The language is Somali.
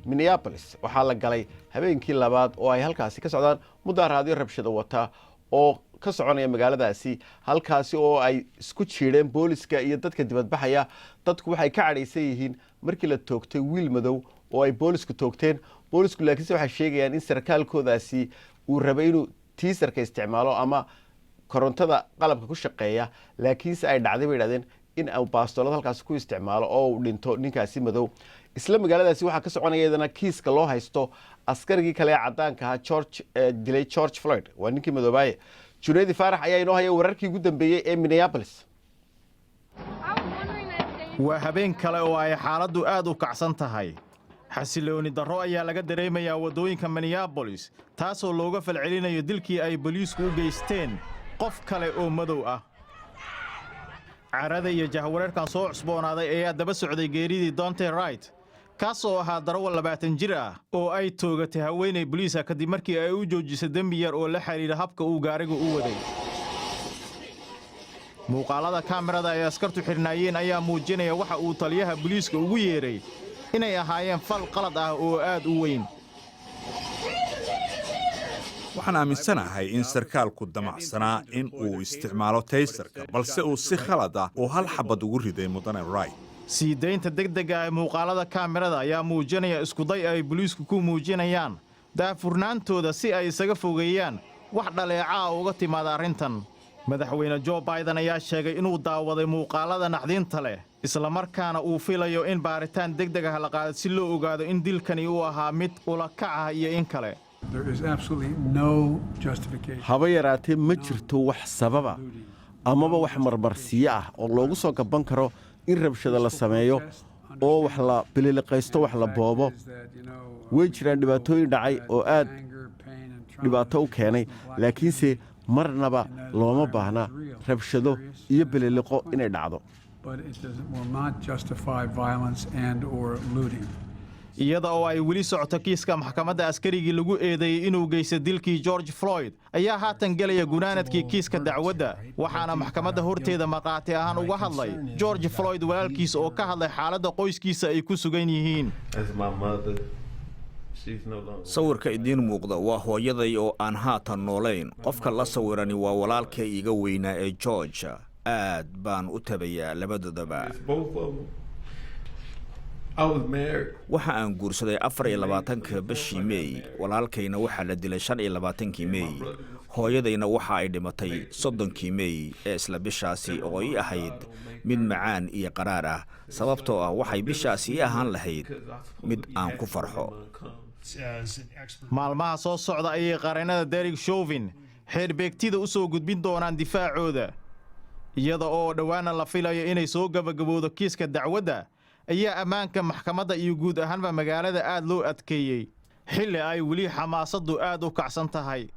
Minneapolis waxaa la galay habeenkii labaad oo ay halkaasi ka socdaan mudaharaadyo rabshado wata oo ka soconaya magaaladaasi halkaasi oo ay isku jiireen booliska iyo dadka dibadbaxaya dadku waxay ka cadhaysan yihiin markii la toogtay wiil madow oo ay boolisku toogteen boolisku laakiinse waxay sheegayaan in sarkaalkoodaasi uu rabay inuu tiisarka isticmaalo ama korontada qalabka ku shaqeeya laakiinse ay dhacday bay yidhahdeen in uu baastolad halkaasi ku isticmaalo oo uu dhinto ninkaasi madow isla magaaladaasi waxaa ka soconaya iyadana kiiska loo haysto askarigii kale ee caddaanka ahaa dilay George Floyd waa ninkii madoobaye Junaidi Faarax ayaa inoo haya wararkii ugu dambeeyay ee Minneapolis waa habeen kale oo ay xaaladdu aad u kacsan tahay xasilooni darro ayaa laga dareemayaa wadooyinka Minneapolis taasoo looga falcelinayo dilkii ay booliisku u geysteen qof kale oo madow ah carada iyo jahwareerkan soo cusboonaaday ayaa daba socday geeridii Donte Wright kaasoo ahaa darawal 20 jir ah oo ay toogatay haweeney booliis ah kadib markii ay u joojisay dambi yar oo la xiriira habka uu gaariga u waday muuqaalada kaamirada ay askartu xirnaayeen ayaa muujinaya waxa uu taliyaha booliiska ugu yeeray inay ahaayeen fal qalad ah oo aad u weyn waxaan aaminsanahay in sarkaalku damacsanaa in uu isticmaalo taysarka balse uu si khalad ah oo hal xabad ugu riday mudane Wright sii daynta degdega ah muuqaalada kaamirada ayaa muujinaya iskuday ay booliisku ku muujinayaan daafurnaantooda si ay isaga fogeeyaan wax dhaleeca uga timaada arrintan madaxweyne Joe Biden ayaa sheegay inuu daawaday muuqaalada naxdinta leh isla markaana uu filayo in baaritaan degdeg ah la qaado si loo ogaado in dilkani uu ahaa mid ula kac ah iyo in kale haba yaraatee ma jirto wax sababa amaba wax marmarsiyo ah oo loogu soo gaban karo in rabshada la sameeyo oo wax la bililiqaysto wax la boobo way jiraan dhibaatooyin dhacay oo aad dhibaato u keenay laakiinse marnaba looma baahna rabshado iyo bililiqo inay dhacdo iyada oo ay weli socoto kiiska maxkamadda askarigii lagu eedeeyey inuu geystay dilkii George Floyd ayaa haatan galaya gunaanadkii kiiska dacwadda waxaana maxkamadda horteeda maqaati ahaan uga hadlay George Floyd walaalkiis oo ka hadlay xaaladda qoyskiisa ay ku sugan yihiin sawirka idiin muuqda waa hooyaday oo aan haatan noolayn qofka la sawirani waa walaalkay iga weynaa ee George aad baan u tabayaa labadoodaba waxa aan guursaday 24 bishii May walaalkayna waxa la dilay 25 May hooyadayna waxa ay dhimatay 30 May ee isla bishaasi oo ay ahayd mid macaan iyo qaraar ah sababtoo ah waxay bishaasi ahaan lahayd mid aan ku farxo maalmaha soo socda ayay qareenada Derek Chauvin xeerbeegtida u soo gudbin doonaan difaacooda iyada oo dhawaana la filayo inay soo gabagabowdo kiiska dacwadda ayaa ammaanka maxkamadda iyo guud ahaanba magaalada aad loo adkeeyay xilli ay weli xamaasaddu aad u kacsan tahay